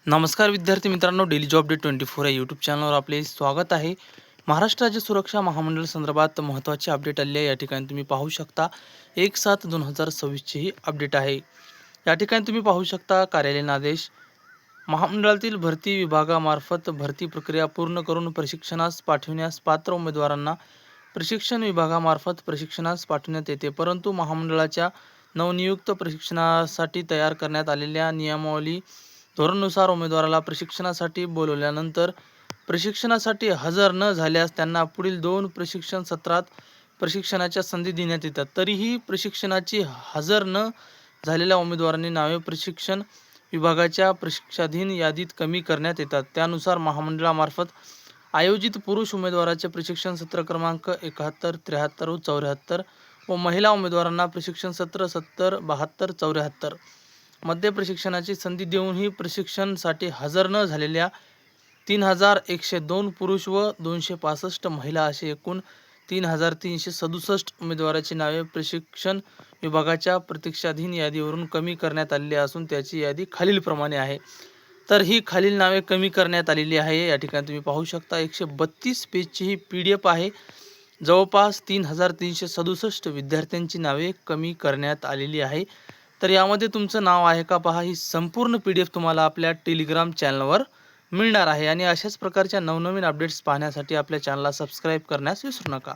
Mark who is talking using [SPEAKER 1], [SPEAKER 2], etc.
[SPEAKER 1] नमस्कार विद्यार्थी मित्रांनो, डेली जॉब डे 24 या यूट्यूब चॅनलवर आपले स्वागत आहे. महाराष्ट्र राज्य सुरक्षा महामंडळ संदर्भात महत्त्वाची अपडेट आली आहे. या ठिकाणी तुम्ही पाहू शकता 1/7/2026 ची ही अपडेट आहे. या ठिकाणी तुम्ही पाहू शकता कार्यालयीन आदेश. महामंडळातील भरती विभागामार्फत भरती प्रक्रिया पूर्ण करून प्रशिक्षणास पाठविण्यास पात्र उमेदवारांना प्रशिक्षण विभागामार्फत प्रशिक्षणास पाठविण्यात येते. परंतु महामंडळाच्या नवनियुक्त प्रशिक्षणासाठी तयार करण्यात आलेल्या नियमावली धोरणानुसार उमेदवाराला प्रशिक्षणासाठी बोलवल्यानंतर प्रशिक्षणासाठी हजर न झाल्यास त्यांना पुढील 2 प्रशिक्षण सत्रात प्रशिक्षणाच्या संधी देण्यात येतात. तरीही प्रशिक्षणाची हजर न झालेल्या उमेदवारांनी नावे प्रशिक्षण विभागाच्या प्रशिक्षणाधीन यादीत कमी करण्यात येतात. त्यानुसार महामंडळामार्फत आयोजित पुरुष उमेदवाराचे प्रशिक्षण सत्र क्रमांक 71, 73 व 74 व महिला उमेदवारांना प्रशिक्षण सत्र 70, 72, 74 मध्ये प्रशिक्षणाची संधी देऊनही प्रशिक्षणासाठी हजर न झालेल्या 3102 पुरुष व 265 महिला असे एकूण 3367 उमेदवारांची नावे प्रशिक्षण विभागाच्या प्रतीक्षाधीन यादीवरून कमी करण्यात आलेली असून त्याची यादी खालीलप्रमाणे आहे. तर ही खालील नावे कमी करण्यात आलेली आहे. या ठिकाणी तुम्ही पाहू शकता 132 पेजची ही PDF आहे. जवळपास 3367 विद्यार्थ्यांची नावे कमी करण्यात आलेली आहे. तर यामध्ये तुमचं नाव आहे का पहा. ही संपूर्ण PDF तुम्हाला आपल्या टेलिग्राम चॅनलवर मिळणार आहे. आणि अशाच प्रकारच्या नवनवीन अपडेट्स पाहण्यासाठी आपल्या चॅनलला सबस्क्राईब करण्यास विसरू नका.